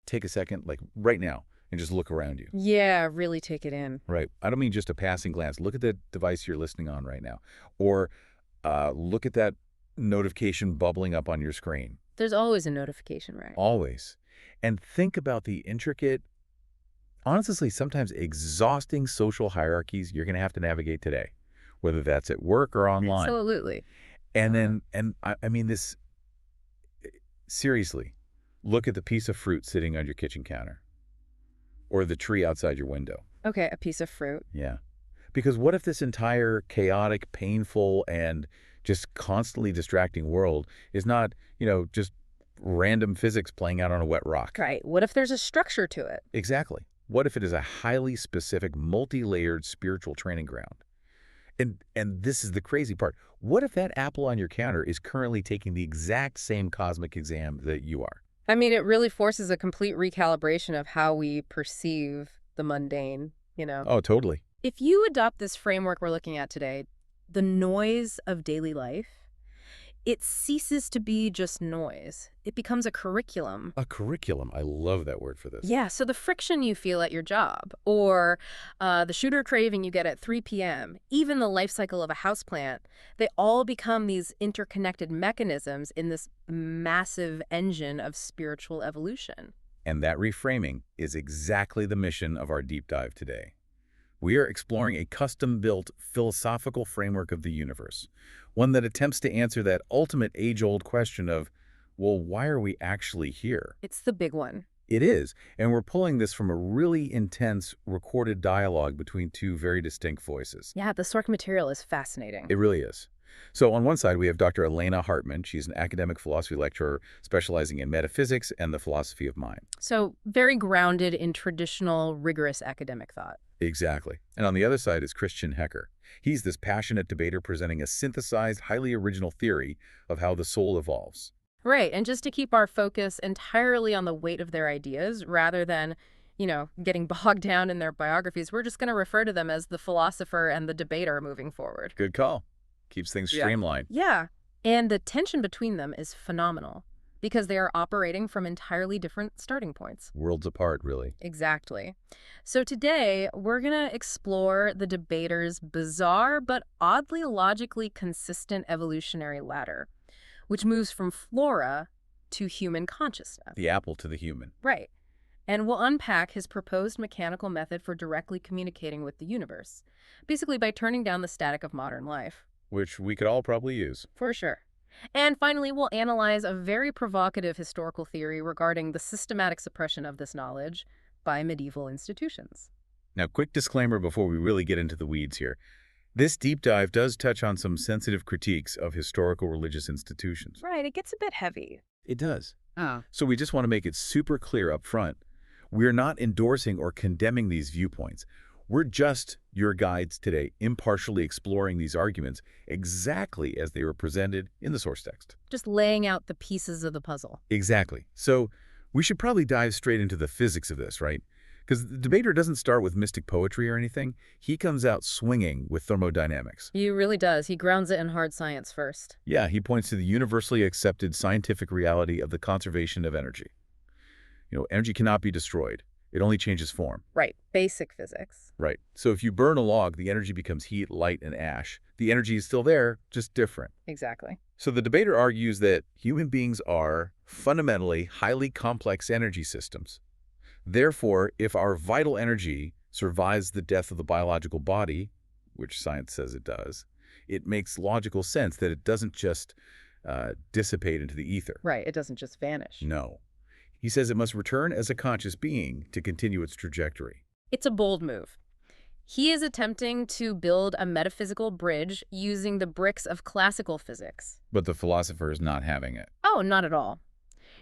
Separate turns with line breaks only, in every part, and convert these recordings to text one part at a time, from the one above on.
take a second, like right now, and just look around you?
Yeah, really take it in.
Right. I don't mean just a passing glance. Look at the device you're listening on right now. Or look at that notification bubbling up on your screen.
There's always a notification, right?
Always. And think about the intricate, honestly, sometimes exhausting social hierarchies you're going to have to navigate today, whether that's at work or online.
Absolutely.
And then, I mean this, seriously, look at the piece of fruit sitting on your kitchen counter or the tree outside your window.
Okay, a piece of fruit.
Yeah. Because what if this entire chaotic, painful, and just constantly distracting world is not, just random physics playing out on a wet rock?
Right. What if there's a structure to it?
Exactly. What if it is a highly specific, multi-layered spiritual training ground? And this is the crazy part. What if that apple on your counter is currently taking the exact same cosmic exam that you are?
I mean, it really forces a complete recalibration of how we perceive the mundane,
Oh, totally.
If you adopt this framework we're looking at today, the noise of daily life, it ceases to be just noise. It becomes a curriculum.
A curriculum. I love that word for this.
Yeah, so the friction you feel at your job, or the sugar craving you get at 3 p.m., even the life cycle of a houseplant, they all become these interconnected mechanisms in this massive engine of spiritual evolution.
And that reframing is exactly the mission of our deep dive today. We are exploring a custom-built philosophical framework of the universe, one that attempts to answer that ultimate age-old question of, well, why are we actually here?
It's the big one.
It is, and we're pulling this from a really intense recorded dialogue between two very distinct voices.
Yeah, the source material is fascinating.
It really is. So on one side, we have Dr. Elena Hartman. She's an academic philosophy lecturer specializing in metaphysics and the philosophy of mind.
So very grounded in traditional, rigorous academic thought.
Exactly. And on the other side is Christian Hecker. He's this passionate debater presenting a synthesized, highly original theory of how the soul evolves.
Right, and just to keep our focus entirely on the weight of their ideas rather than, getting bogged down in their biographies, we're just going to refer to them as the philosopher and the debater moving forward.
Good call. Keeps things streamlined.
Yeah, and the tension between them is phenomenal because they are operating from entirely different starting points.
Worlds apart, really.
Exactly. So today, we're going to explore the debater's bizarre but oddly logically consistent evolutionary ladder, which moves from flora to human consciousness.
The apple to the human.
Right. And we'll unpack his proposed mechanical method for directly communicating with the universe, basically by turning down the static of modern life.
Which we could all probably use.
For sure. And finally, we'll analyze a very provocative historical theory regarding the systematic suppression of this knowledge by medieval institutions.
Now, quick disclaimer before we really get into the weeds here. This deep dive does touch on some sensitive critiques of historical religious institutions.
Right, it gets a bit heavy.
It does.
Oh.
So we just want to make it super clear up front. We're not endorsing or condemning these viewpoints. We're just your guides today, impartially exploring these arguments exactly as they were presented in the source text.
Just laying out the pieces of the puzzle.
Exactly. So we should probably dive straight into the physics of this, right? Because the debater doesn't start with mystic poetry or anything. He comes out swinging with thermodynamics.
He really does. He grounds it in hard science first.
Yeah, he points to the universally accepted scientific reality of the conservation of energy. Energy cannot be destroyed. It only changes form.
Right. Basic physics.
Right. So if you burn a log, the energy becomes heat, light, and ash. The energy is still there, just different.
Exactly.
So the debater argues that human beings are fundamentally highly complex energy systems. Therefore, if our vital energy survives the death of the biological body, which science says it does, it makes logical sense that it doesn't just dissipate into the ether.
Right. It doesn't just vanish.
No. He says it must return as a conscious being to continue its trajectory.
It's a bold move. He is attempting to build a metaphysical bridge using the bricks of classical physics.
But the philosopher is not having it.
Oh, not at all.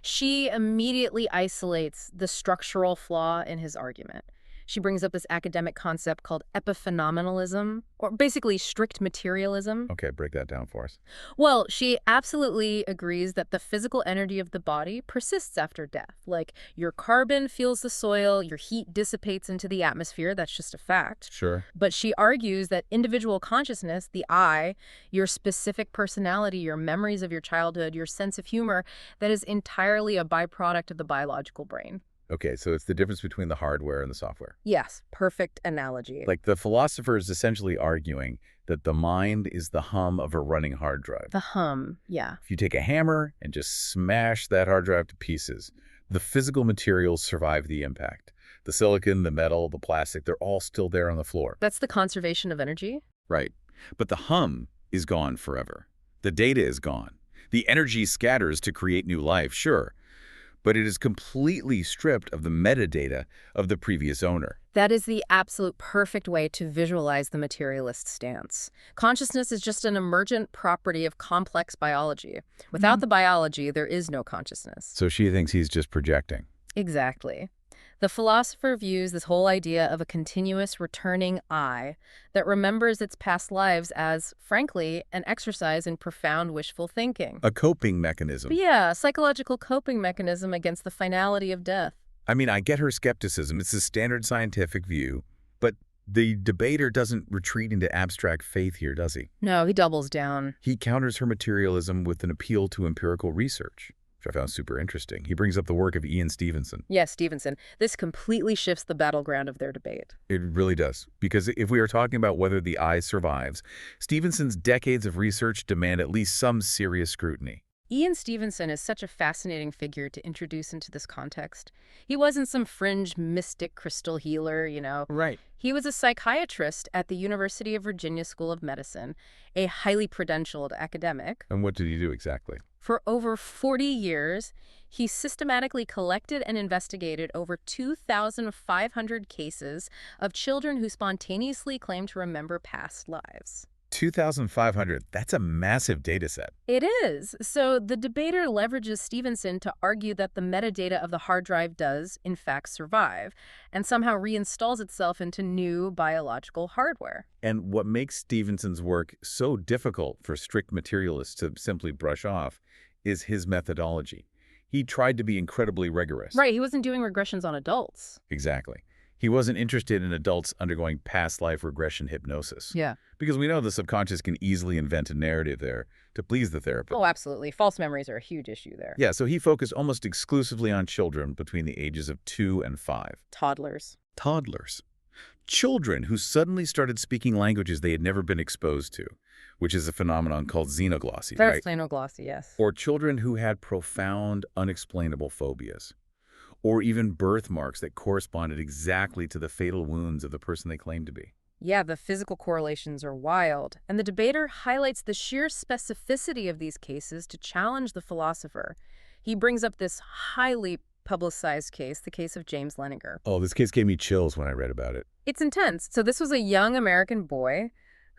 She immediately isolates the structural flaw in his argument. She brings up this academic concept called epiphenomenalism, or basically strict materialism.
Okay, break that down for us.
Well, she absolutely agrees that the physical energy of the body persists after death. Like, your carbon fuels the soil, your heat dissipates into the atmosphere, that's just a fact.
Sure.
But she argues that individual consciousness, the I, your specific personality, your memories of your childhood, your sense of humor, that is entirely a byproduct of the biological brain.
Okay, so it's the difference between the hardware and the software.
Yes, perfect analogy.
Like the philosopher is essentially arguing that the mind is the hum of a running hard drive.
The hum, yeah.
If you take a hammer and just smash that hard drive to pieces, the physical materials survive the impact. The silicon, the metal, the plastic, they're all still there on the floor.
That's the conservation of energy?
Right. But the hum is gone forever. The data is gone. The energy scatters to create new life, sure, but it is completely stripped of the metadata of the previous owner.
That is the absolute perfect way to visualize the materialist stance. Consciousness is just an emergent property of complex biology. Without the biology, there is no consciousness.
So she thinks he's just projecting.
Exactly. The philosopher views this whole idea of a continuous returning I that remembers its past lives as, frankly, an exercise in profound wishful thinking.
A coping mechanism.
But yeah, a psychological coping mechanism against the finality of death.
I mean, I get her skepticism. It's a standard scientific view, but the debater doesn't retreat into abstract faith here, does he?
No, he doubles down.
He counters her materialism with an appeal to empirical research, which I found super interesting. He brings up the work of Ian Stevenson.
Yes, Stevenson. This completely shifts the battleground of their debate.
It really does. Because if we are talking about whether the I survives, Stevenson's decades of research demand at least some serious scrutiny.
Ian Stevenson is such a fascinating figure to introduce into this context. He wasn't some fringe mystic crystal healer, you know.
Right.
He was a psychiatrist at the University of Virginia School of Medicine, a highly credentialed academic.
And what did he do exactly?
For over 40 years, he systematically collected and investigated over 2,500 cases of children who spontaneously claimed to remember past lives.
2,500. That's a massive data set.
It is. So the debater leverages Stevenson to argue that the metadata of the hard drive does, in fact, survive, and somehow reinstalls itself into new biological hardware.
And what makes Stevenson's work so difficult for strict materialists to simply brush off is his methodology. He tried to be incredibly rigorous.
Right, he wasn't doing regressions on adults.
Exactly. He wasn't interested in adults undergoing past life regression hypnosis.
Yeah.
Because we know the subconscious can easily invent a narrative there to please the therapist.
Oh, absolutely. False memories are a huge issue there.
Yeah, so he focused almost exclusively on children between the ages of 2 and 5.
Toddlers.
Toddlers. Children who suddenly started speaking languages they had never been exposed to, which is a phenomenon called xenoglossy,
Very
right?
xenoglossy, yes.
Or children who had profound, unexplainable phobias. Or even birthmarks that corresponded exactly to the fatal wounds of the person they claimed to be.
Yeah, the physical correlations are wild, and the debater highlights the sheer specificity of these cases to challenge the philosopher. He brings up this highly publicized case, the case of James Leninger.
Oh, this case gave me chills when I read about it.
It's intense. So this was a young American boy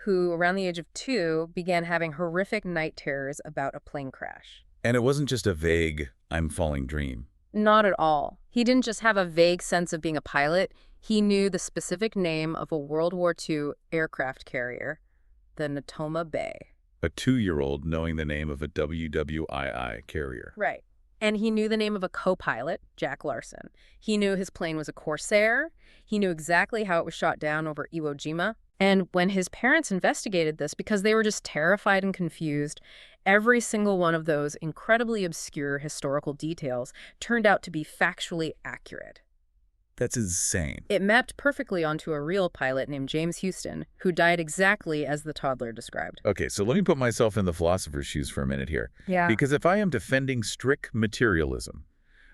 who, around the age of 2, began having horrific night terrors about a plane crash.
And it wasn't just a vague, I'm falling dream.
Not at all. He didn't just have a vague sense of being a pilot. He knew the specific name of a World War II aircraft carrier, the Natoma Bay.
A 2-year-old knowing the name of a WWII carrier.
Right. And he knew the name of a co-pilot, Jack Larson. He knew his plane was a Corsair. He knew exactly how it was shot down over Iwo Jima. And when his parents investigated this, because they were just terrified and confused, every single one of those incredibly obscure historical details turned out to be factually accurate.
That's insane.
It mapped perfectly onto a real pilot named James Houston, who died exactly as the toddler described.
Okay, so let me put myself in the philosopher's shoes for a minute here.
Yeah.
Because if I am defending strict materialism,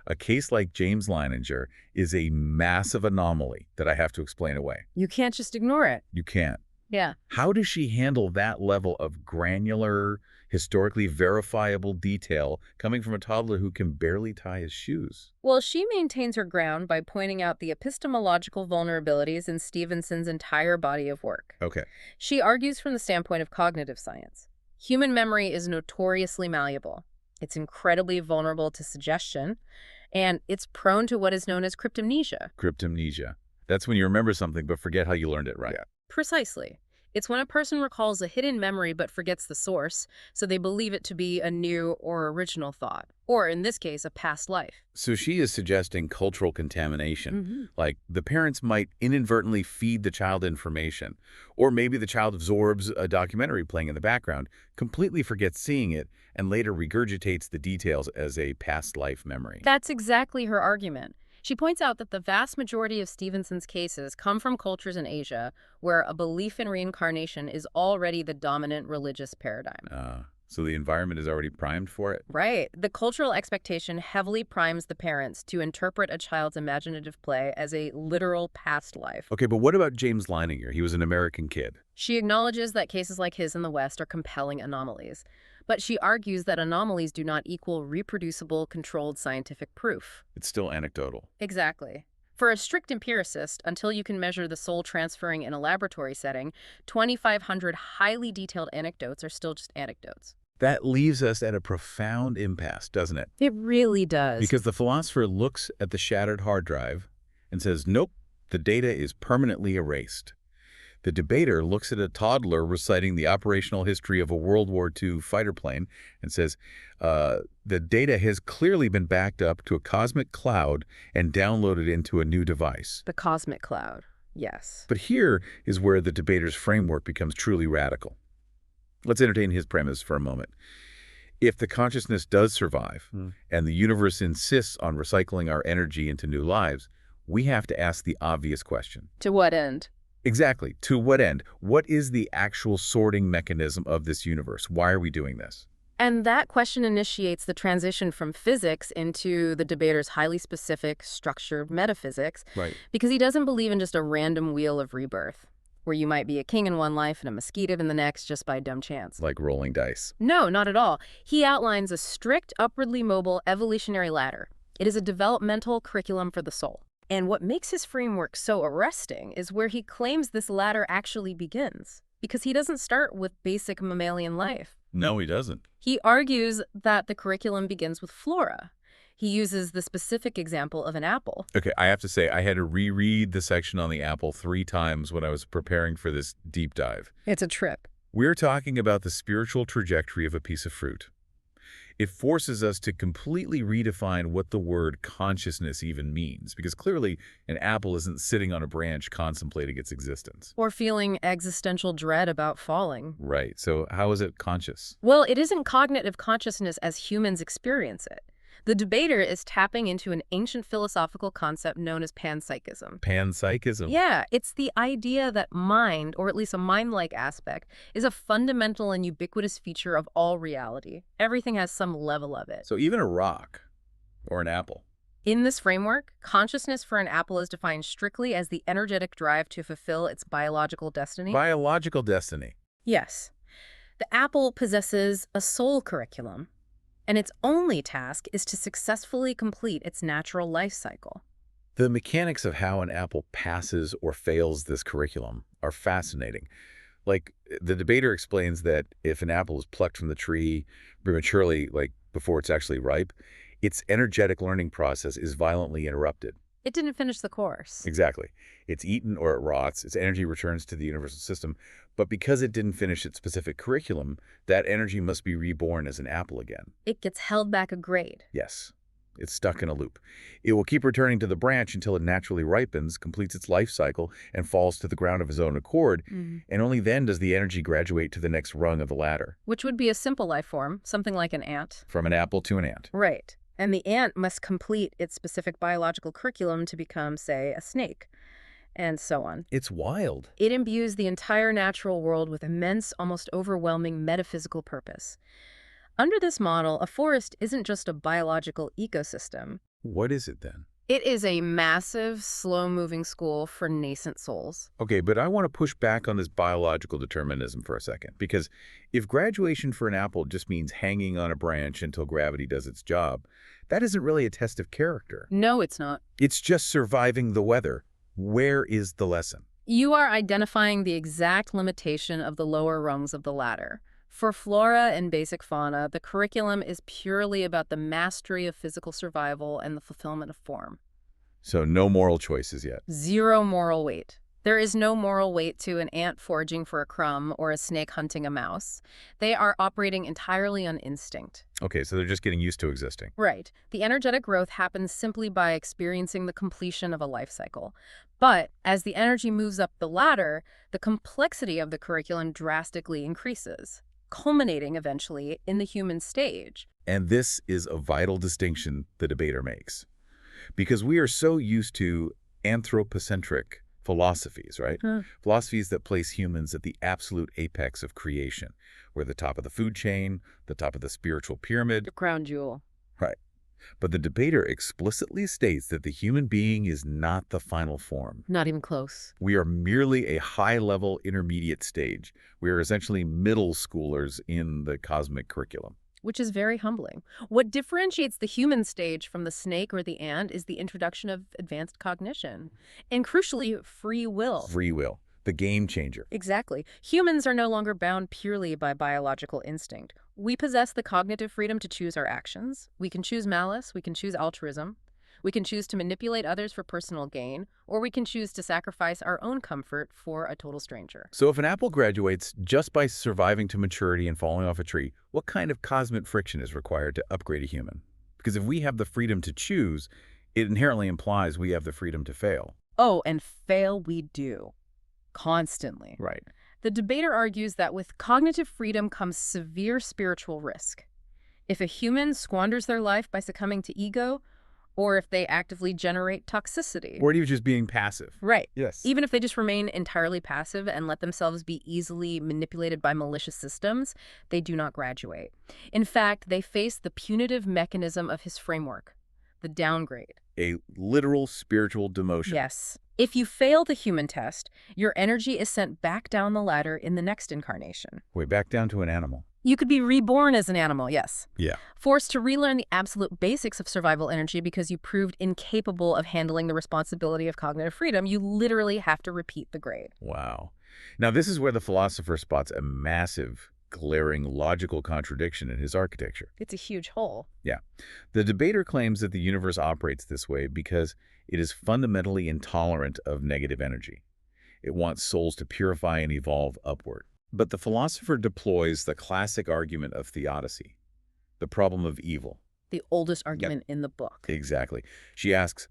a case like James Leininger is a massive anomaly that I have to explain away.
You can't just ignore it.
You can't.
Yeah.
How does she handle that level of granular, historically verifiable detail coming from a toddler who can barely tie his shoes?
Well, she maintains her ground by pointing out the epistemological vulnerabilities in Stevenson's entire body of work.
Okay.
She argues from the standpoint of cognitive science. Human memory is notoriously malleable. It's incredibly vulnerable to suggestion, and it's prone to what is known as cryptomnesia.
Cryptomnesia. That's when you remember something but forget how you learned it, right? Yeah.
Precisely. It's when a person recalls a hidden memory but forgets the source, so they believe it to be a new or original thought, or in this case, a past life.
So she is suggesting cultural contamination.
Mm-hmm.
Like the parents might inadvertently feed the child information, or maybe the child absorbs a documentary playing in the background, completely forgets seeing it, and later regurgitates the details as a past life memory.
That's exactly her argument. She points out that the vast majority of Stevenson's cases come from cultures in Asia where a belief in reincarnation is already the dominant religious paradigm.
So the environment is already primed for it?
Right. The cultural expectation heavily primes the parents to interpret a child's imaginative play as a literal past life.
Okay, but what about James Leininger? He was an American kid.
She acknowledges that cases like his in the West are compelling anomalies, but she argues that anomalies do not equal reproducible, controlled scientific proof.
It's still anecdotal.
Exactly. For a strict empiricist, until you can measure the soul transferring in a laboratory setting, 2,500 highly detailed anecdotes are still just anecdotes.
That leaves us at a profound impasse, doesn't it?
It really does.
Because the philosopher looks at the shattered hard drive and says, nope, the data is permanently erased. The debater looks at a toddler reciting the operational history of a World War II fighter plane and says, the data has clearly been backed up to a cosmic cloud and downloaded into a new device.
The cosmic cloud, yes.
But here is where the debater's framework becomes truly radical. Let's entertain his premise for a moment. If the consciousness does survive and the universe insists on recycling our energy into new lives, we have to ask the obvious question.
To what end?
Exactly. To what end? What is the actual sorting mechanism of this universe? Why are we doing this?
And that question initiates the transition from physics into the debater's highly specific, structured metaphysics.
Right.
Because he doesn't believe in just a random wheel of rebirth, where you might be a king in one life and a mosquito in the next just by dumb chance.
Like rolling dice.
No, not at all. He outlines a strict, upwardly mobile evolutionary ladder. It is a developmental curriculum for the soul. And what makes his framework so arresting is where he claims this ladder actually begins, because he doesn't start with basic mammalian life.
No, he doesn't.
He argues that the curriculum begins with flora. He uses the specific example of an apple.
Okay, I have to say, I had to reread the section on the apple 3 times when I was preparing for this deep dive.
It's a trip.
We're talking about the spiritual trajectory of a piece of fruit. It forces us to completely redefine what the word consciousness even means, because clearly an apple isn't sitting on a branch contemplating its existence.
Or feeling existential dread about falling.
Right, so how is it conscious?
Well, it isn't cognitive consciousness as humans experience it. The debater is tapping into an ancient philosophical concept known as panpsychism.
Panpsychism?
Yeah, it's the idea that mind, or at least a mind-like aspect, is a fundamental and ubiquitous feature of all reality. Everything has some level of it.
So even a rock or an apple?
In this framework, consciousness for an apple is defined strictly as the energetic drive to fulfill its biological destiny.
Biological destiny.
Yes. The apple possesses a soul curriculum, and its only task is to successfully complete its natural life cycle.
The mechanics of how an apple passes or fails this curriculum are fascinating. Like, the debater explains that if an apple is plucked from the tree prematurely, like before it's actually ripe, its energetic learning process is violently interrupted.
It didn't finish the course.
Exactly. It's eaten or it rots, its energy returns to the universal system, but because it didn't finish its specific curriculum, that energy must be reborn as an apple again.
It gets held back a grade.
Yes. It's stuck in a loop. It will keep returning to the branch until it naturally ripens, completes its life cycle, and falls to the ground of its own accord, and only then does the energy graduate to the next rung of the ladder.
Which would be a simple life form, something like an ant.
From an apple to an ant.
Right. And the ant must complete its specific biological curriculum to become, say, a snake, and so on.
It's wild.
It imbues the entire natural world with immense, almost overwhelming metaphysical purpose. Under this model, a forest isn't just a biological ecosystem.
What is it then?
It is a massive, slow-moving school for nascent souls.
Okay, but I want to push back on this biological determinism for a second, because if graduation for an apple just means hanging on a branch until gravity does its job, that isn't really a test of character.
No, it's not.
It's just surviving the weather. Where is the lesson?
You are identifying the exact limitation of the lower rungs of the ladder. For flora and basic fauna, the curriculum is purely about the mastery of physical survival and the fulfillment of form.
So no moral choices yet.
Zero moral weight. There is no moral weight to an ant foraging for a crumb or a snake hunting a mouse. They are operating entirely on instinct.
Okay, so they're just getting used to existing.
Right. The energetic growth happens simply by experiencing the completion of a life cycle. But as the energy moves up the ladder, the complexity of the curriculum drastically increases, culminating eventually in the human stage.
And this is a vital distinction the debater makes. Because we are so used to anthropocentric philosophies, right? Philosophies that place humans at the absolute apex of creation. We're the top of the food chain, the top of the spiritual pyramid.
The crown jewel.
Right. But the debater explicitly states that the human being is not the final form.
Not even close.
We are merely a high-level intermediate stage. We are essentially middle schoolers in the cosmic curriculum.
Which is very humbling. What differentiates the human stage from the snake or the ant is the introduction of advanced cognition. And crucially, free will.
Free will, the game changer.
Exactly. Humans are no longer bound purely by biological instinct. We possess the cognitive freedom to choose our actions. We can choose malice. We can choose altruism. We can choose to manipulate others for personal gain, or we can choose to sacrifice our own comfort for a total stranger.
So if an apple graduates just by surviving to maturity and falling off a tree, what kind of cosmic friction is required to upgrade a human? Because if we have the freedom to choose, it inherently implies we have the freedom to fail.
Oh, and fail we do. Constantly.
Right.
The debater argues that with cognitive freedom comes severe spiritual risk. If a human squanders their life by succumbing to ego, or if they actively generate toxicity.
Or even just being passive.
Right.
Yes.
Even if they just remain entirely passive and let themselves be easily manipulated by malicious systems, they do not graduate. In fact, they face the punitive mechanism of his framework, the downgrade.
A literal spiritual demotion.
Yes. If you fail the human test, your energy is sent back down the ladder in the next incarnation.
Way back down to an animal.
You could be reborn as an animal, yes.
Yeah.
Forced to relearn the absolute basics of survival energy because you proved incapable of handling the responsibility of cognitive freedom. You literally have to repeat the grade.
Wow. Now, this is where the philosopher spots a massive, glaring logical contradiction in his architecture.
It's a huge hole.
Yeah. The debater claims that the universe operates this way because it is fundamentally intolerant of negative energy. It wants souls to purify and evolve upward. But the philosopher deploys the classic argument of theodicy, the problem of evil.
The oldest argument in the book.
Exactly. She asks,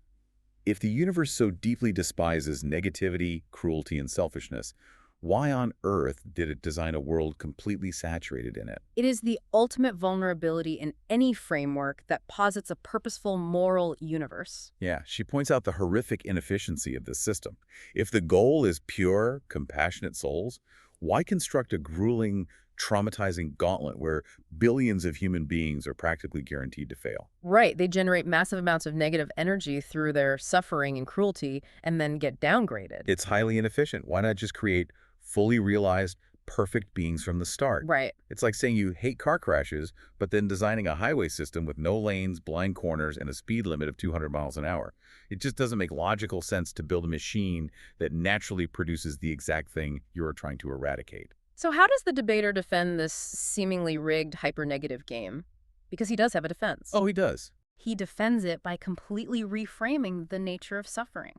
if the universe so deeply despises negativity, cruelty, and selfishness, why on earth did it design a world completely saturated in it?
It is the ultimate vulnerability in any framework that posits a purposeful moral universe.
Yeah, she points out the horrific inefficiency of this system. If the goal is pure, compassionate souls, why construct a grueling, traumatizing gauntlet where billions of human beings are practically guaranteed to fail?
Right. They generate massive amounts of negative energy through their suffering and cruelty and then get downgraded.
It's highly inefficient. Why not just create fully realized, perfect beings from the start?
Right.
It's like saying you hate car crashes, but then designing a highway system with no lanes, blind corners, and a speed limit of 200 miles an hour. It just doesn't make logical sense to build a machine that naturally produces the exact thing you're trying to eradicate.
So how does the debater defend this seemingly rigged hyper-negative game? Because he does have a defense.
Oh, he does.
He defends it by completely reframing the nature of suffering.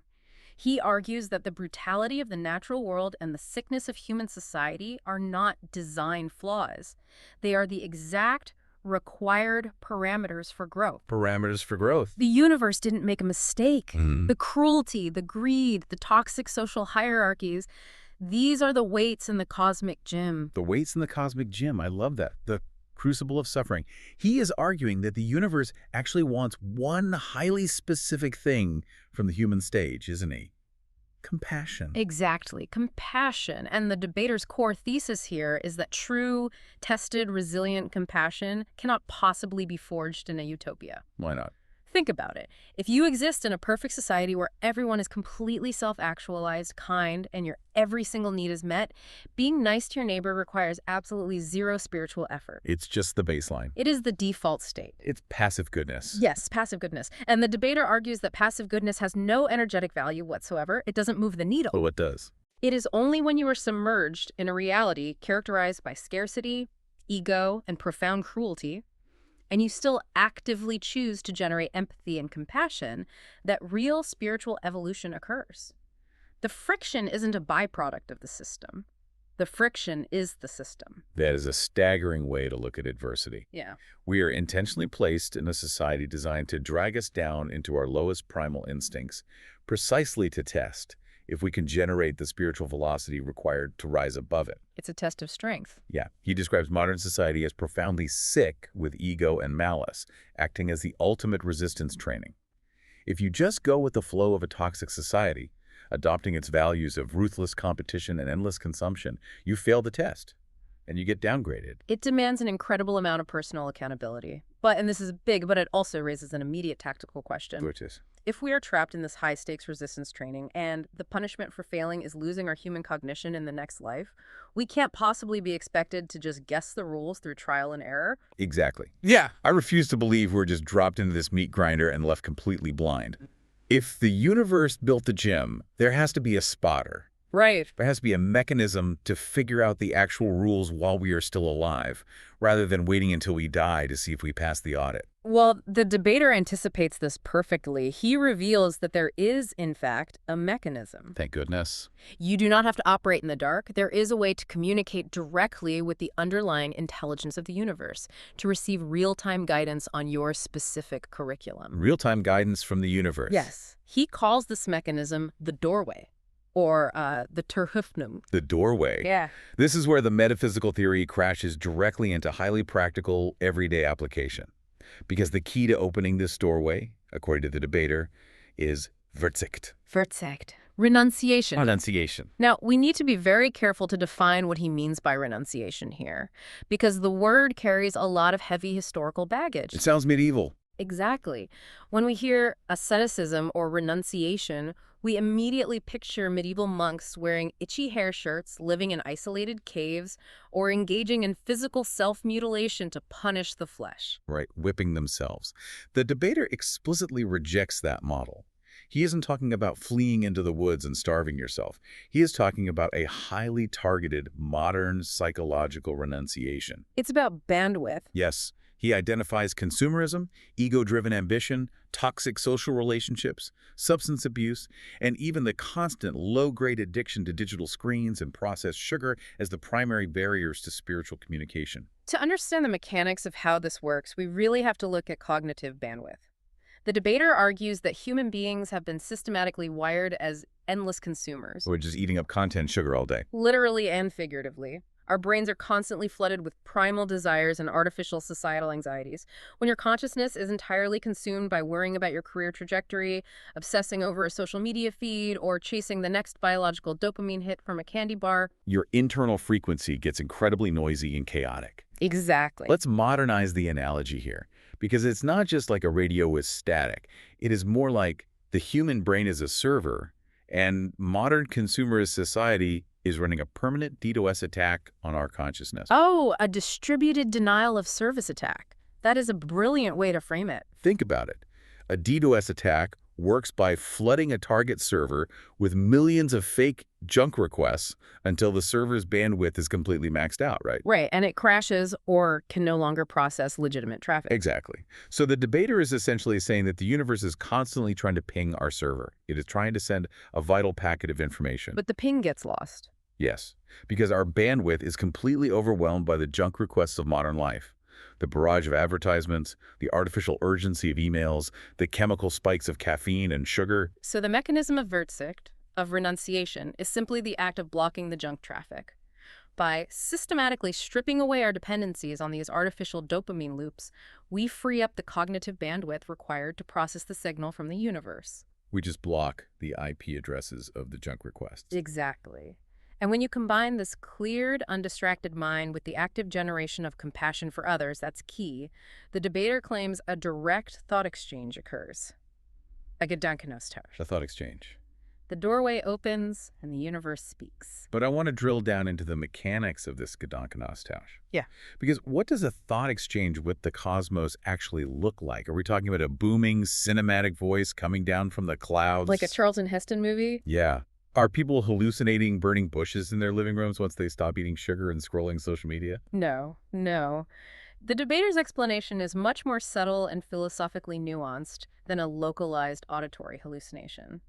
He argues that the brutality of the natural world and the sickness of human society are not design flaws. They are the exact required parameters for growth.
Parameters for growth.
The universe didn't make a mistake.
Mhm.
The cruelty, the greed, the toxic social hierarchies, these are the weights in the cosmic gym.
The weights in the cosmic gym. I love that. The crucible of suffering. He is arguing that the universe actually wants one highly specific thing from the human stage, isn't he? Compassion.
Exactly. Compassion. And the debater's core thesis here is that true, tested, resilient compassion cannot possibly be forged in a utopia.
Why not?
Think about it. If you exist in a perfect society where everyone is completely self-actualized, kind, and your every single need is met, being nice to your neighbor requires absolutely zero spiritual effort.
It's just the baseline.
It is the default state.
It's passive goodness.
Yes, passive goodness. And the debater argues that passive goodness has no energetic value whatsoever. It doesn't move the needle.
But what does?
It is only when you are submerged in a reality characterized by scarcity, ego, and profound cruelty, and you still actively choose to generate empathy and compassion, that real spiritual evolution occurs. The friction isn't a byproduct of the system. The friction is the system.
That is a staggering way to look at adversity.
Yeah.
We are intentionally placed in a society designed to drag us down into our lowest primal instincts, precisely to test if we can generate the spiritual velocity required to rise above it.
It's a test of strength.
Yeah, he describes modern society as profoundly sick with ego and malice, acting as the ultimate resistance training. If you just go with the flow of a toxic society, adopting its values of ruthless competition and endless consumption, you fail the test, and you get downgraded.
It demands an incredible amount of personal accountability. But, and this is big, but it also raises an immediate tactical question.
Which is?
If we are trapped in this high-stakes resistance training and the punishment for failing is losing our human cognition in the next life, we can't possibly be expected to just guess the rules through trial and error.
Exactly. Yeah, I refuse to believe we're just dropped into this meat grinder and left completely blind. If the universe built the gym, there has to be a spotter.
Right.
There has to be a mechanism to figure out the actual rules while we are still alive, rather than waiting until we die to see if we pass the audit.
Well, the debater anticipates this perfectly. He reveals that there is, in fact, a mechanism.
Thank goodness.
You do not have to operate in the dark. There is a way to communicate directly with the underlying intelligence of the universe, to receive real-time guidance on your specific curriculum.
Real-time guidance from the universe.
Yes. He calls this mechanism the doorway, or the Terhufnum.
The doorway.
Yeah.
This is where the metaphysical theory crashes directly into highly practical, everyday application. Because the key to opening this doorway, according to the debater, is Verzicht.
Verzicht. Renunciation.
Renunciation.
Now, we need to be very careful to define what he means by renunciation here, because the word carries a lot of heavy historical baggage.
It sounds medieval.
Exactly. When we hear asceticism or renunciation, we immediately picture medieval monks wearing itchy hair shirts, living in isolated caves, or engaging in physical self-mutilation to punish the flesh.
Right, whipping themselves. The debater explicitly rejects that model. He isn't talking about fleeing into the woods and starving yourself. He is talking about a highly targeted, modern psychological renunciation.
It's about bandwidth.
Yes. He identifies consumerism, ego-driven ambition, toxic social relationships, substance abuse, and even the constant low-grade addiction to digital screens and processed sugar as the primary barriers to spiritual communication.
To understand the mechanics of how this works, we really have to look at cognitive bandwidth. The debater argues that human beings have been systematically wired as endless consumers.
Or just eating up content sugar all day.
Literally and figuratively. Our brains are constantly flooded with primal desires and artificial societal anxieties. When your consciousness is entirely consumed by worrying about your career trajectory, obsessing over a social media feed, or chasing the next biological dopamine hit from a candy bar,
your internal frequency gets incredibly noisy and chaotic.
Exactly.
Let's modernize the analogy here, because it's not just like a radio with static. It is more like the human brain is a server, and modern consumerist society is running a permanent DDoS attack on our consciousness.
Oh, a distributed denial of service attack. That is a brilliant way to frame it.
Think about it. A DDoS attack works by flooding a target server with millions of fake junk requests until the server's bandwidth is completely maxed out, right?
Right, and it crashes or can no longer process legitimate traffic.
Exactly. So the debater is essentially saying that the universe is constantly trying to ping our server. It is trying to send a vital packet of information.
But the ping gets lost.
Yes, because our bandwidth is completely overwhelmed by the junk requests of modern life. The barrage of advertisements, the artificial urgency of emails, the chemical spikes of caffeine and sugar.
So the mechanism of Verzicht, of renunciation, is simply the act of blocking the junk traffic. By systematically stripping away our dependencies on these artificial dopamine loops, we free up the cognitive bandwidth required to process the signal from the universe.
We just block the IP addresses of the junk requests.
Exactly. And when you combine this cleared, undistracted mind with the active generation of compassion for others, that's key, the debater claims a direct thought exchange occurs. A Gedankenaustausch.
A thought exchange.
The doorway opens and the universe speaks.
But I want to drill down into the mechanics of this Gedankenaustausch.
Yeah.
Because what does a thought exchange with the cosmos actually look like? Are we talking about a booming, cinematic voice coming down from the clouds?
Like a Charlton Heston movie?
Yeah. Are people hallucinating burning bushes in their living rooms once they stop eating sugar and scrolling social media?
No, no. The debater's explanation is much more subtle and philosophically nuanced than a localized auditory hallucination.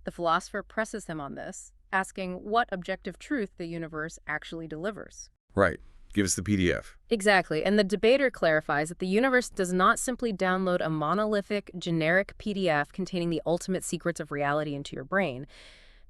The philosopher presses him on this, asking what objective truth the universe actually delivers.
Right. Give us the PDF.
Exactly, and the debater clarifies that the universe does not simply download a monolithic, generic PDF containing the ultimate secrets of reality into your brain.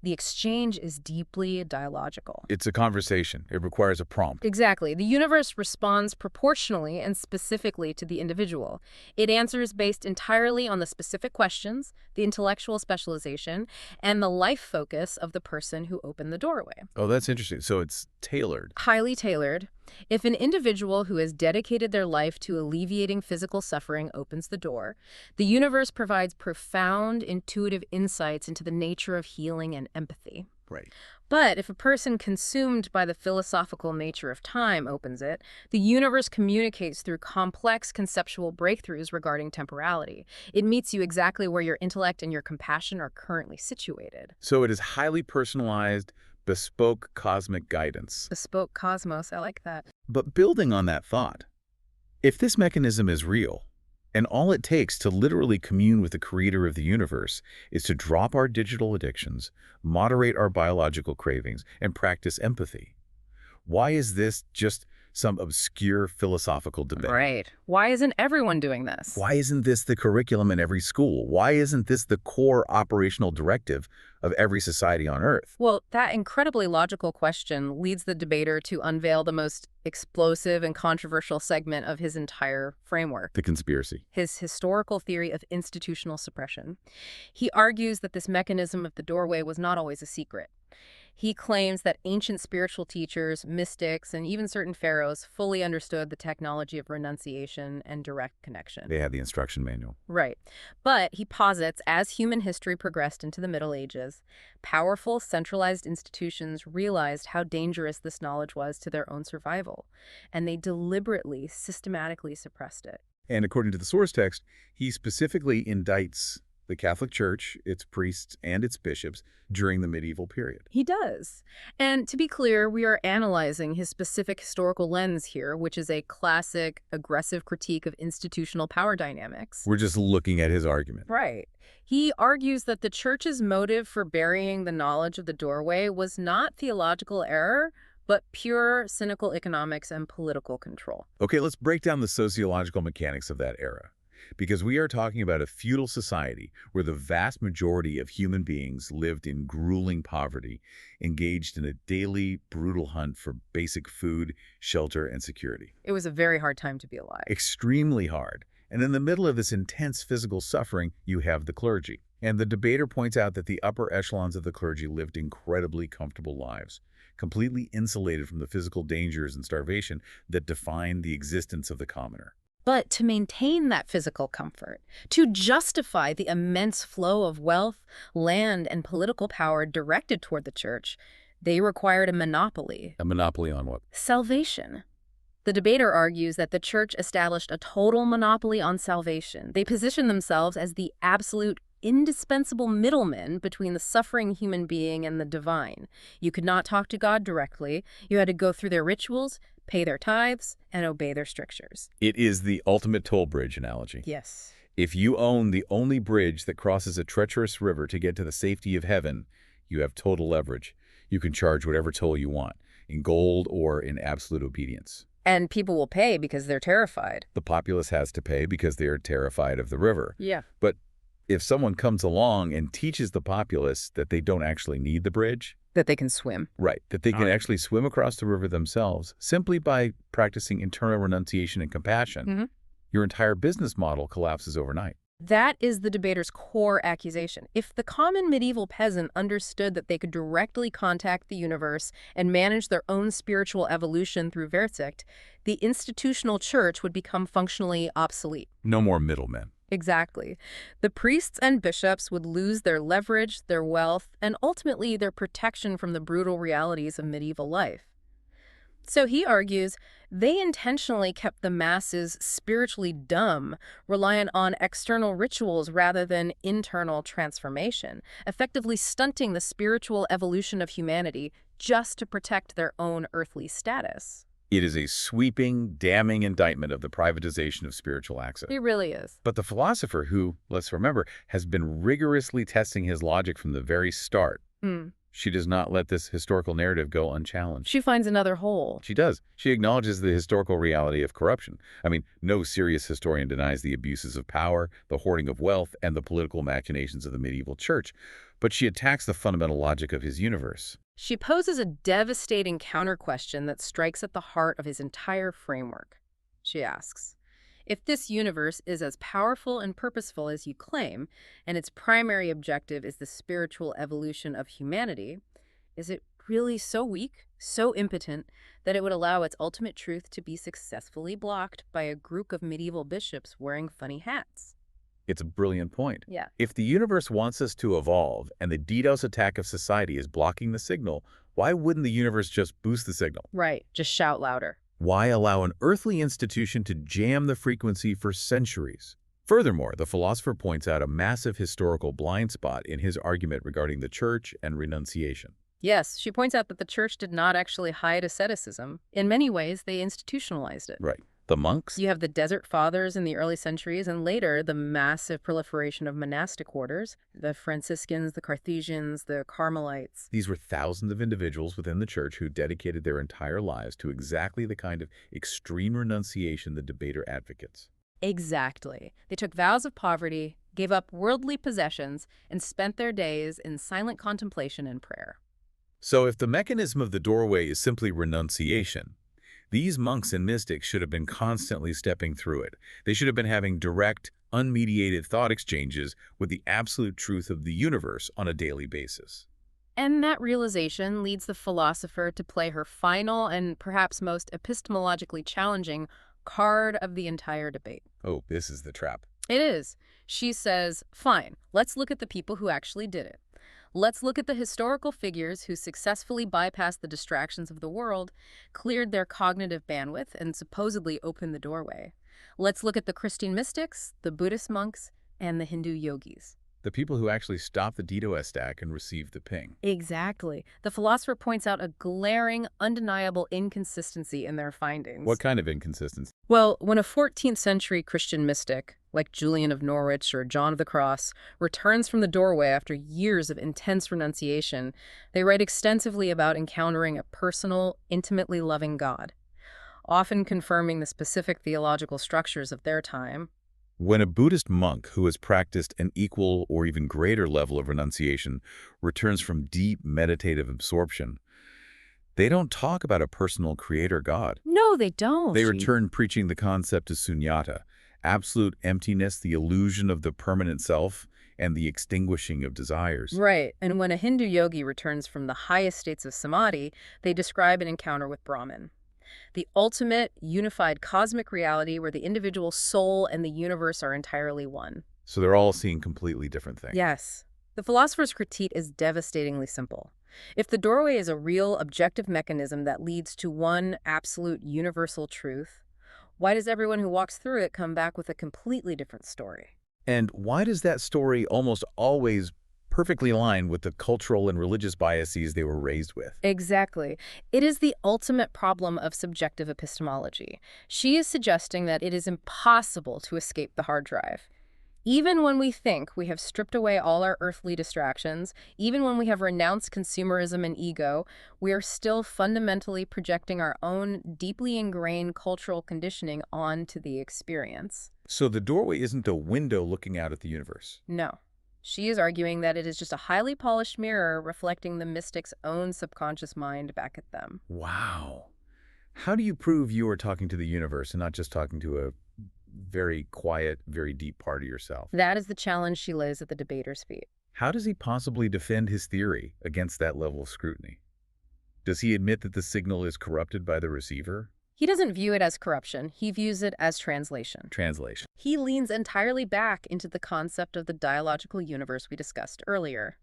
The exchange is deeply dialogical.
It's a conversation. It requires a prompt.
Exactly. The universe responds proportionally and specifically to the individual. It answers based entirely on the specific questions, the intellectual specialization, and the life focus of the person who opened the doorway.
Oh, that's interesting. So it's tailored.
Highly tailored. If an individual who has dedicated their life to alleviating physical suffering opens the door, the universe provides profound, intuitive insights into the nature of healing and empathy.
Right.
But if a person consumed by the philosophical nature of time opens it, the universe communicates through complex conceptual breakthroughs regarding temporality. It meets you exactly where your intellect and your compassion are currently situated.
So it is highly personalized, bespoke cosmic guidance.
Bespoke cosmos, I like that.
But building on that thought, if this mechanism is real, and all it takes to literally commune with the creator of the universe is to drop our digital addictions, moderate our biological cravings, and practice empathy, why is this just some obscure philosophical debate?
Right. Why isn't everyone doing this?
Why isn't this the curriculum in every school? Why isn't this the core operational directive of every society on Earth?
Well, that incredibly logical question leads the debater to unveil the most explosive and controversial segment of his entire framework.
The conspiracy.
His historical theory of institutional suppression. He argues that this mechanism of the doorway was not always a secret. He claims that ancient spiritual teachers, mystics, and even certain pharaohs fully understood the technology of renunciation and direct connection.
They had the instruction manual.
Right. But he posits, as human history progressed into the Middle Ages, powerful centralized institutions realized how dangerous this knowledge was to their own survival, and they deliberately, systematically suppressed it.
And according to the source text, he specifically indicts the Catholic Church, its priests, and its bishops during the medieval period.
He does. And to be clear, we are analyzing his specific historical lens here, which is a classic, aggressive critique of institutional power dynamics.
We're just looking at his argument.
Right. He argues that the Church's motive for burying the knowledge of the doorway was not theological error, but pure cynical economics and political control.
Okay, let's break down the sociological mechanics of that era. Because we are talking about a feudal society where the vast majority of human beings lived in grueling poverty, engaged in a daily, brutal hunt for basic food, shelter, and security.
It was a very hard time to be alive.
Extremely hard. And in the middle of this intense physical suffering, you have the clergy. And the debater points out that the upper echelons of the clergy lived incredibly comfortable lives, completely insulated from the physical dangers and starvation that define the existence of the commoner.
But to maintain that physical comfort, to justify the immense flow of wealth, land, and political power directed toward the Church, they required a monopoly.
A monopoly on what?
Salvation. The debater argues that the Church established a total monopoly on salvation. They positioned themselves as the absolute, indispensable middlemen between the suffering human being and the divine. You could not talk to God directly. You had to go through their rituals, pay their tithes, and obey their strictures.
It is the ultimate toll bridge analogy.
Yes.
If you own the only bridge that crosses a treacherous river to get to the safety of heaven, you have total leverage. You can charge whatever toll you want, in gold or in absolute obedience.
And people will pay because they're terrified.
The populace has to pay because they are terrified of the river.
Yeah.
But if someone comes along and teaches the populace that they don't actually need the bridge,
That they can swim.
right, that they can actually swim across the river themselves simply by practicing internal renunciation and compassion, your entire business model collapses overnight.
That is the debater's core accusation. If the common medieval peasant understood that they could directly contact the universe and manage their own spiritual evolution through Verzicht, the institutional Church would become functionally obsolete.
No more middlemen.
Exactly. The priests and bishops would lose their leverage, their wealth, and ultimately their protection from the brutal realities of medieval life. So he argues they intentionally kept the masses spiritually dumb, reliant on external rituals rather than internal transformation, effectively stunting the spiritual evolution of humanity just to protect their own earthly status.
It is a sweeping, damning indictment of the privatization of spiritual access.
It really is.
But the philosopher who, let's remember, has been rigorously testing his logic from the very start, She does not let this historical narrative go unchallenged.
She finds another hole.
She does. She acknowledges the historical reality of corruption. I mean, no serious historian denies the abuses of power, the hoarding of wealth, and the political machinations of the medieval church. But she attacks the fundamental logic of his universe.
She poses a devastating counter-question that strikes at the heart of his entire framework. She asks, if this universe is as powerful and purposeful as you claim, and its primary objective is the spiritual evolution of humanity, is it really so weak, so impotent, that it would allow its ultimate truth to be successfully blocked by a group of medieval bishops wearing funny hats?
It's a brilliant point.
Yeah.
If the universe wants us to evolve and the DDoS attack of society is blocking the signal, why wouldn't the universe just boost the signal?
Right. Just shout louder.
Why allow an earthly institution to jam the frequency for centuries? Furthermore, the philosopher points out a massive historical blind spot in his argument regarding the church and renunciation.
Yes, she points out that the church did not actually hide asceticism. In many ways, they institutionalized it.
Right. The monks?
You have the Desert Fathers in the early centuries, and later the massive proliferation of monastic orders, the Franciscans, the Carthusians, the Carmelites.
These were thousands of individuals within the church who dedicated their entire lives to exactly the kind of extreme renunciation the debater advocates.
Exactly. They took vows of poverty, gave up worldly possessions, and spent their days in silent contemplation and prayer.
So if the mechanism of the doorway is simply renunciation, these monks and mystics should have been constantly stepping through it. They should have been having direct, unmediated thought exchanges with the absolute truth of the universe on a daily basis.
And that realization leads the philosopher to play her final and perhaps most epistemologically challenging card of the entire debate.
Oh, this is the trap.
It is. She says, fine, let's look at the people who actually did it. Let's look at the historical figures who successfully bypassed the distractions of the world, cleared their cognitive bandwidth, and supposedly opened the doorway. Let's look at the Christian mystics, the Buddhist monks, and the Hindu yogis.
The people who actually stopped the DDoS stack and received the ping.
Exactly. The philosopher points out a glaring, undeniable inconsistency in their findings.
What kind of inconsistency?
Well, when a 14th century Christian mystic, like Julian of Norwich or John of the Cross, returns from the doorway after years of intense renunciation, they write extensively about encountering a personal, intimately loving God, often confirming the specific theological structures of their time.
When a Buddhist monk who has practiced an equal or even greater level of renunciation returns from deep meditative absorption, they don't talk about a personal creator God.
No, they don't.
They return preaching the concept of sunyata, absolute emptiness, the illusion of the permanent self, and the extinguishing of desires.
Right. And when a Hindu yogi returns from the highest states of samadhi, they describe an encounter with Brahman, the ultimate unified cosmic reality where the individual soul and the universe are entirely one.
So they're all seeing completely different things.
Yes. The philosopher's critique is devastatingly simple. If the doorway is a real objective mechanism that leads to one absolute universal truth, why does everyone who walks through it come back with a completely different story?
And why does that story almost always perfectly align with the cultural and religious biases they were raised with?
Exactly. It is the ultimate problem of subjective epistemology. She is suggesting that it is impossible to escape the hard drive. Even when we think we have stripped away all our earthly distractions, even when we have renounced consumerism and ego, we are still fundamentally projecting our own deeply ingrained cultural conditioning onto the experience.
So the doorway isn't a window looking out at the universe.
No. She is arguing that it is just a highly polished mirror reflecting the mystic's own subconscious mind back at them.
Wow. How do you prove you are talking to the universe and not just talking to a very quiet, very deep part of yourself?
That is the challenge she lays at the debater's feet.
How does he possibly defend his theory against that level of scrutiny? Does he admit that the signal is corrupted by the receiver?
He doesn't view it as corruption. He views it as translation.
Translation.
He leans entirely back into the concept of the dialogical universe we discussed earlier.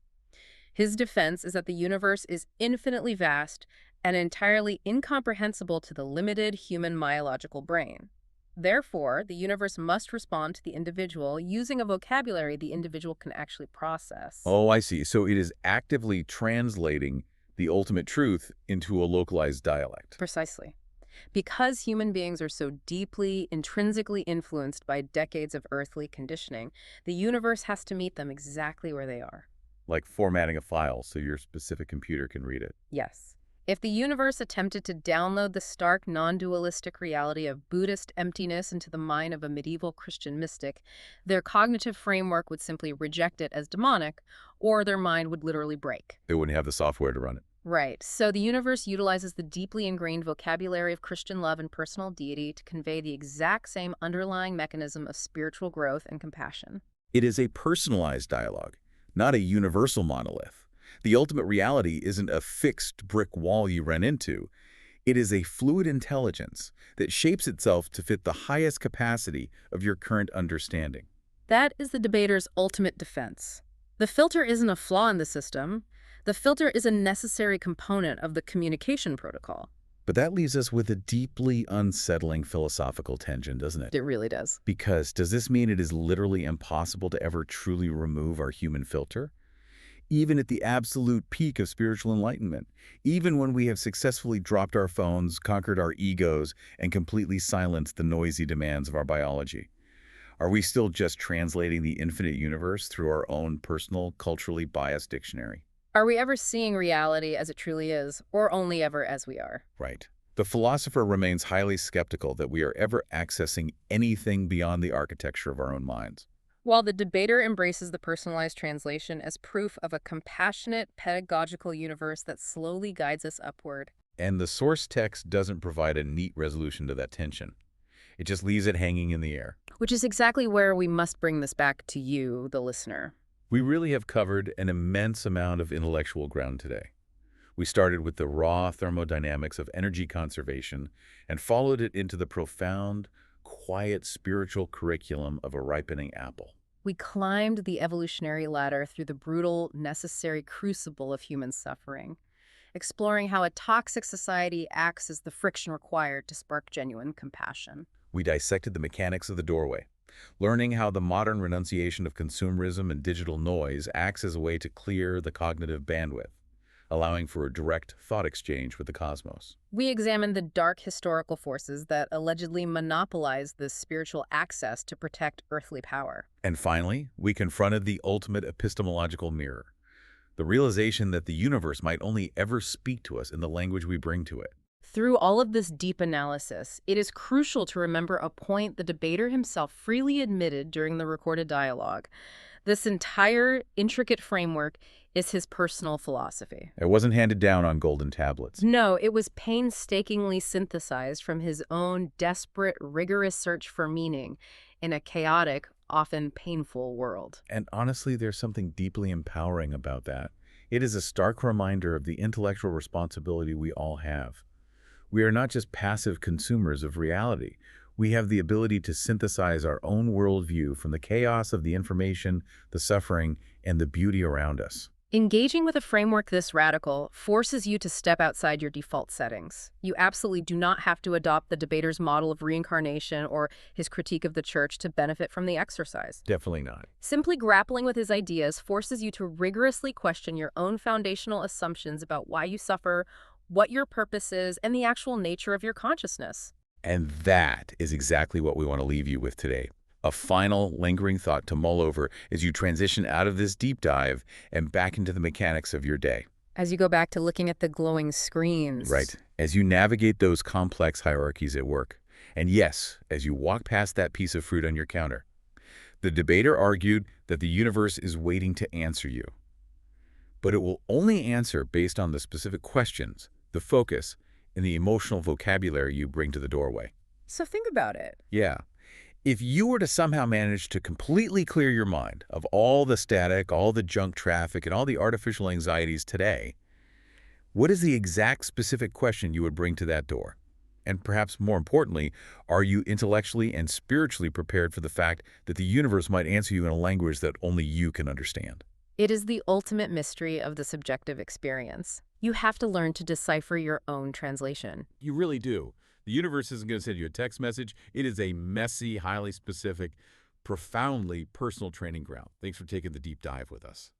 His defense is that the universe is infinitely vast and entirely incomprehensible to the limited human biological brain. Therefore, the universe must respond to the individual using a vocabulary the individual can actually process.
Oh, I see. So it is actively translating the ultimate truth into a localized dialect.
Precisely. Because human beings are so deeply, intrinsically influenced by decades of earthly conditioning, the universe has to meet them exactly where they are.
like formatting a file so your specific computer can read it.
Yes. If the universe attempted to download the stark, non-dualistic reality of Buddhist emptiness into the mind of a medieval Christian mystic, their cognitive framework would simply reject it as demonic, or their mind would literally break.
They wouldn't have the software to run it.
Right. So the universe utilizes the deeply ingrained vocabulary of Christian love and personal deity to convey the exact same underlying mechanism of spiritual growth and compassion.
It is a personalized dialogue, not a universal monolith. The ultimate reality isn't a fixed brick wall you run into. It is a fluid intelligence that shapes itself to fit the highest capacity of your current understanding.
That is the debater's ultimate defense. The filter isn't a flaw in the system. The filter is a necessary component of the communication protocol.
But that leaves us with a deeply unsettling philosophical tension, doesn't it?
It really does.
Because does this mean it is literally impossible to ever truly remove our human filter? Even at the absolute peak of spiritual enlightenment, even when we have successfully dropped our phones, conquered our egos, and completely silenced the noisy demands of our biology, are we still just translating the infinite universe through our own personal, culturally biased dictionary?
Are we ever seeing reality as it truly is, or only ever as we are?
Right. The philosopher remains highly skeptical that we are ever accessing anything beyond the architecture of our own minds.
While the debater embraces the personalized translation as proof of a compassionate, pedagogical universe that slowly guides us upward.
And the source text doesn't provide a neat resolution to that tension. It just leaves it hanging in the air.
Which is exactly where we must bring this back to you, the listener.
We really have covered an immense amount of intellectual ground today. We started with the raw thermodynamics of energy conservation and followed it into the profound, quiet spiritual curriculum of a ripening apple.
We climbed the evolutionary ladder through the brutal, necessary crucible of human suffering, exploring how a toxic society acts as the friction required to spark genuine compassion.
We dissected the mechanics of the doorway, learning how the modern renunciation of consumerism and digital noise acts as a way to clear the cognitive bandwidth, allowing for a direct thought exchange with the cosmos.
We examined the dark historical forces that allegedly monopolized this spiritual access to protect earthly power.
And finally, we confronted the ultimate epistemological mirror, the realization that the universe might only ever speak to us in the language we bring to it.
Through all of this deep analysis, it is crucial to remember a point the debater himself freely admitted during the recorded dialogue. This entire intricate framework is his personal philosophy.
It wasn't handed down on golden tablets.
No, it was painstakingly synthesized from his own desperate, rigorous search for meaning in a chaotic, often painful world.
And honestly, there's something deeply empowering about that. It is a stark reminder of the intellectual responsibility we all have. We are not just passive consumers of reality. We have the ability to synthesize our own worldview from the chaos of the information, the suffering, and the beauty around us.
Engaging with a framework this radical forces you to step outside your default settings. You absolutely do not have to adopt the debater's model of reincarnation or his critique of the church to benefit from the exercise.
Definitely not.
Simply grappling with his ideas forces you to rigorously question your own foundational assumptions about why you suffer, what your purpose is, and the actual nature of your consciousness.
And that is exactly what we want to leave you with today. A final, lingering thought to mull over as you transition out of this deep dive and back into the mechanics of your day.
As you go back to looking at the glowing screens.
Right. As you navigate those complex hierarchies at work. And yes, as you walk past that piece of fruit on your counter. The debater argued that the universe is waiting to answer you. But it will only answer based on the specific questions, the focus, and the emotional vocabulary you bring to the doorway.
So think about it.
Yeah. If you were to somehow manage to completely clear your mind of all the static, all the junk traffic, and all the artificial anxieties today, what is the exact specific question you would bring to that door? And perhaps more importantly, are you intellectually and spiritually prepared for the fact that the universe might answer you in a language that only you can understand?
It is the ultimate mystery of the subjective experience. You have to learn to decipher your own translation.
You really do. The universe isn't going to send you a text message. It is a messy, highly specific, profoundly personal training ground. Thanks for taking the deep dive with us.